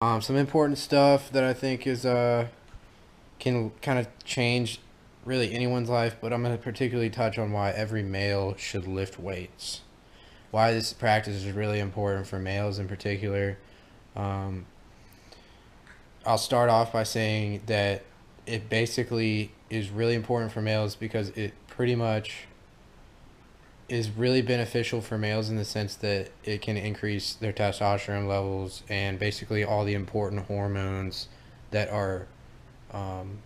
Some important stuff that I think is can kind of change really anyone's life, but I'm going to particularly touch on why every male should lift weights. Why this practice is really important for males in particular. Um, I'll start off by saying that it basically is really important for males because it pretty much is really beneficial for males in the sense that it can increase their testosterone levels and basically all the important hormones that are um,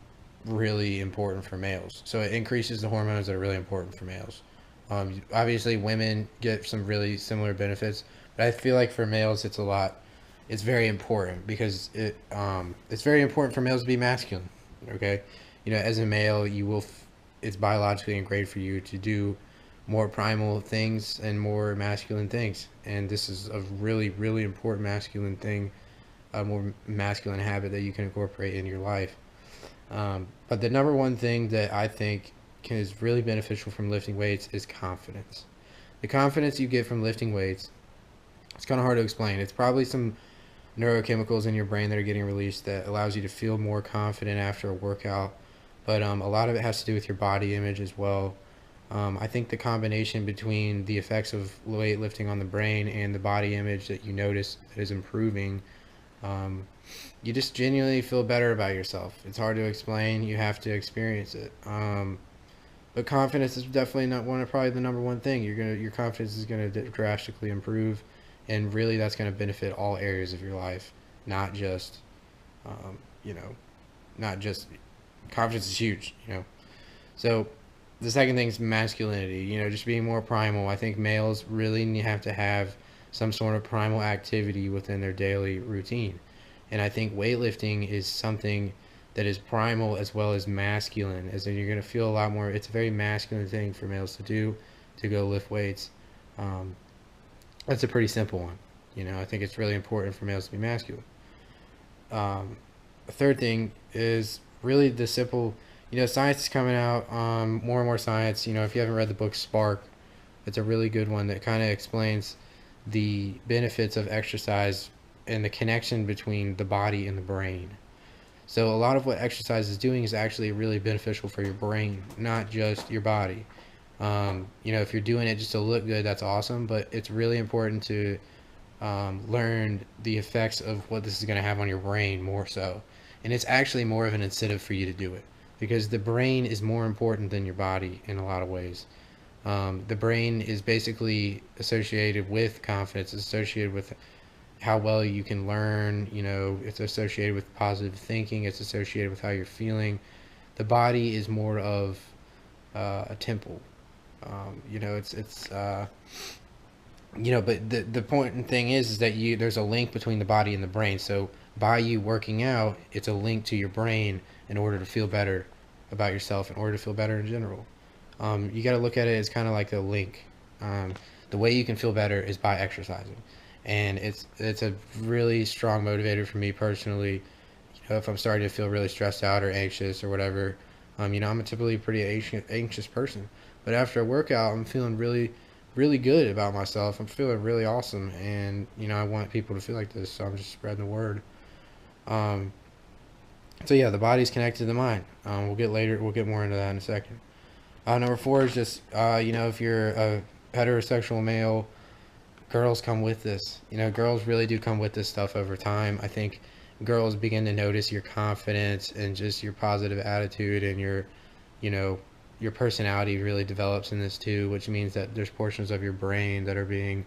really important for males. So it increases the hormones that are really important for males. Obviously, women get some really similar benefits, but I feel like for males, it's very important because it's very important for males to be masculine. Okay, as a male, it's biologically ingrained for you to do more primal things and more masculine things, and this is a really, really important masculine thing, a more masculine habit that you can incorporate in your life. But the number one thing that I think is really beneficial from lifting weights is confidence. The confidence you get from lifting weights, it's kind of hard to explain. It's probably some neurochemicals in your brain that are getting released that allows you to feel more confident after a workout. But a lot of it has to do with your body image as well. I think the combination between the effects of weightlifting on the brain and the body image that you notice that is improving, um, you just genuinely feel better about yourself. It's hard to explain. You have to experience it. But confidence is definitely not one of probably the number one thing. Your confidence is gonna drastically improve, and really that's gonna benefit all areas of your life, not just, um, you know, not just confidence is huge. So the second thing is masculinity. Just being more primal. I think males really have to have some sort of primal activity within their daily routine. And I think weightlifting is something that is primal as well as masculine, as in you're going to feel a lot more. It's a very masculine thing for males to do, to go lift weights. Um, that's a pretty simple one. I think it's really important for males to be masculine. The third thing is really the simple, science is coming out, more and more science. If you haven't read the book Spark, it's a really good one that kind of explains the benefits of exercise and the connection between the body and the brain. So a lot of what exercise is doing is actually really beneficial for your brain, not just your body. If you're doing it just to look good, that's awesome, but it's really important to learn the effects of what this is going to have on your brain more so. And it's actually more of an incentive for you to do it because the brain is more important than your body in a lot of ways. The brain is basically associated with confidence, it's associated with how well you can learn, it's associated with positive thinking, it's associated with how you're feeling. The body is more of a temple. But the important thing is that there's a link between the body and the brain. So by you working out, it's a link to your brain in order to feel better about yourself, in order to feel better in general. You got to look at it as kind of like a link. The way you can feel better is by exercising, and it's a really strong motivator for me personally. If I'm starting to feel really stressed out or anxious or whatever, I'm a typically pretty anxious person, but after a workout, I'm feeling really, really good about myself. I'm feeling really awesome, and I want people to feel like this, so I'm just spreading the word. Um, so yeah, the body's connected to the mind. We'll get more into that in a second. Number four is just if you're a heterosexual male, girls come with this. Girls really do come with this stuff over time. I think girls begin to notice your confidence and just your positive attitude and you know, your personality really develops in this too, which means that there's portions of your brain that are being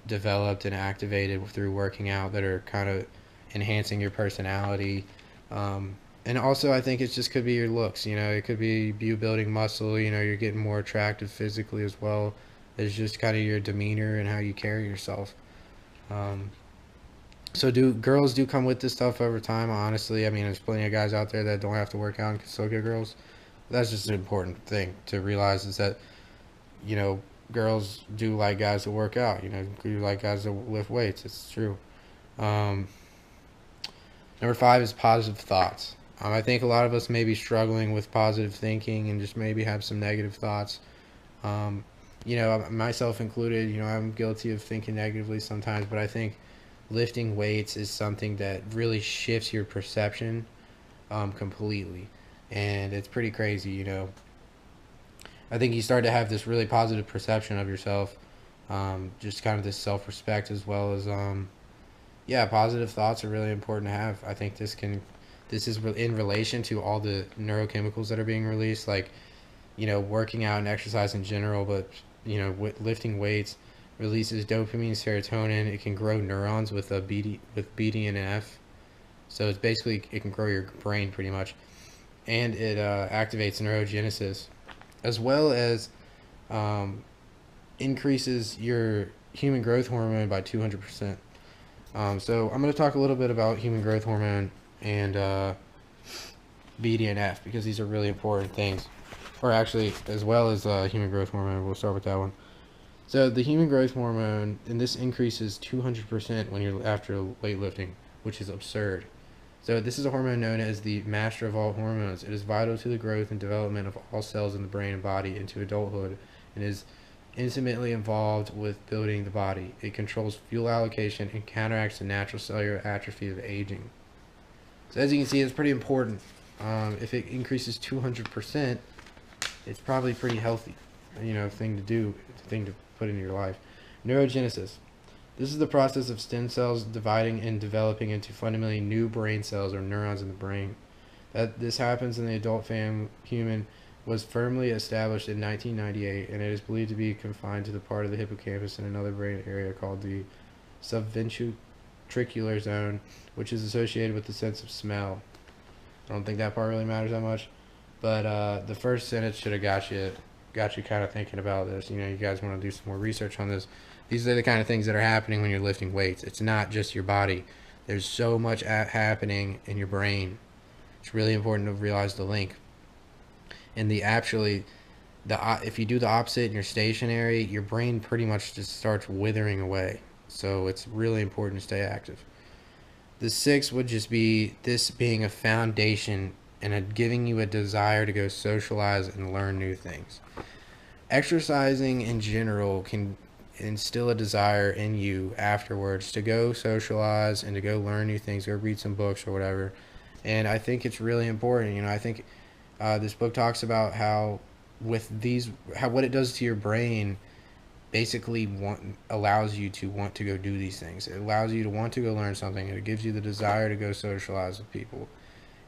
developed and activated through working out that are kind of enhancing your personality. And also, I think it just could be your looks. It could be you building muscle. You're getting more attractive physically as well. It's just kind of your demeanor and how you carry yourself. Um, so do girls do come with this stuff over time? Honestly, I mean, there's plenty of guys out there that don't have to work out and can still get girls. That's just an important thing to realize is that you know girls do like guys that work out. Do like guys that lift weights. It's true. Um, Number five is positive thoughts. I think a lot of us may be struggling with positive thinking and just maybe have some negative thoughts. Myself included, I'm guilty of thinking negatively sometimes, but I think lifting weights is something that really shifts your perception completely, and it's pretty crazy. I think you start to have this really positive perception of yourself, just kind of this self-respect, as well as yeah, positive thoughts are really important to have. I think this is in relation to all the neurochemicals that are being released, like working out and exercise in general, but lifting weights releases dopamine, serotonin. It can grow neurons with a BDNF. So it's basically, it can grow your brain pretty much, and it activates neurogenesis, as well as um, increases your human growth hormone by 200%. So I'm going to talk a little bit about human growth hormone and BDNF, because these are really important things, or actually, as well as human growth hormone. We'll start with that one. So the human growth hormone, and this increases 200% when you're after weightlifting, which is absurd. So this is a hormone known as the master of all hormones. It is vital to the growth and development of all cells in the brain and body into adulthood, and is intimately involved with building the body. It controls fuel allocation and counteracts the natural cellular atrophy of aging. So as you can see, it's pretty important. If it increases 200%, it's probably pretty healthy, thing to do, thing to put into your life. Neurogenesis. This is the process of stem cells dividing and developing into fundamentally new brain cells, or neurons in the brain. That this happens in the adult human was firmly established in 1998, and it is believed to be confined to the part of the hippocampus and another brain area called the subventricular zone, which is associated with the sense of smell. I don't think that part really matters that much, but the first sentence should have got you kind of thinking about this. You guys want to do some more research on this. These are the kind of things that are happening when you're lifting weights. It's not just your body. There's so much happening in your brain. It's really important to realize the link. And if you do the opposite and you're stationary, your brain pretty much just starts withering away. So it's really important to stay active. The sixth would just be this being a foundation and giving you a desire to go socialize and learn new things. Exercising in general can instill a desire in you afterwards to go socialize and to go learn new things, go read some books or whatever. And I think it's really important. I think this book talks about how what it does to your brain basically allows you to want to go do these things. It allows you to want to go learn something. It gives you the desire to go socialize with people.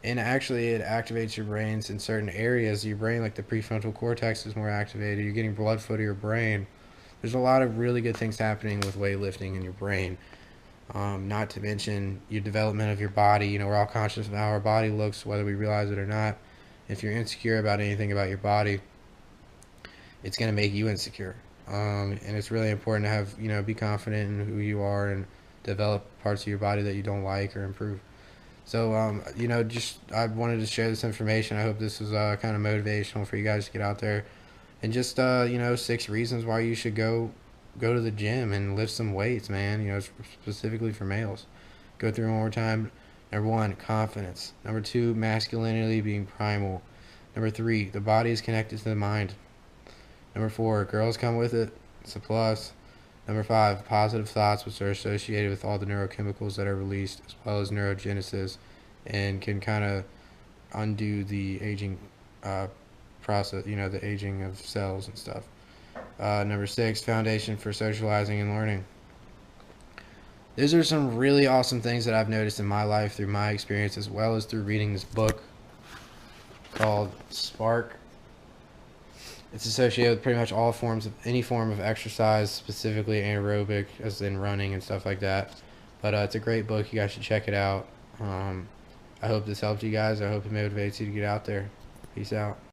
And actually, it activates your brains in certain areas of your brain, like the prefrontal cortex is more activated. You're getting blood flow to your brain. There's a lot of really good things happening with weightlifting in your brain. Not to mention your development of your body. We're all conscious of how our body looks, whether we realize it or not. If you're insecure about anything about your body, it's going to make you insecure. And it's really important to have, be confident in who you are and develop parts of your body that you don't like or improve. So, I wanted to share this information. I hope this was kind of motivational for you guys to get out there. And just, 6 reasons why you should go to the gym and lift some weights, man, specifically for males. Go through them one more time. Number 1, confidence. Number 2, masculinity being primal. Number 3, the body is connected to the mind. Number 4, girls come with it. It's a plus. Number 5, positive thoughts, which are associated with all the neurochemicals that are released, as well as neurogenesis, and can kind of undo the aging process, the aging of cells and stuff. Number 6, foundation for socializing and learning. Those are some really awesome things that I've noticed in my life through my experience, as well as through reading this book called Spark. It's associated with pretty much any form of exercise, specifically aerobic, as in running and stuff like that. But it's a great book. You guys should check it out. I hope this helped you guys. I hope it motivates you to get out there. Peace out.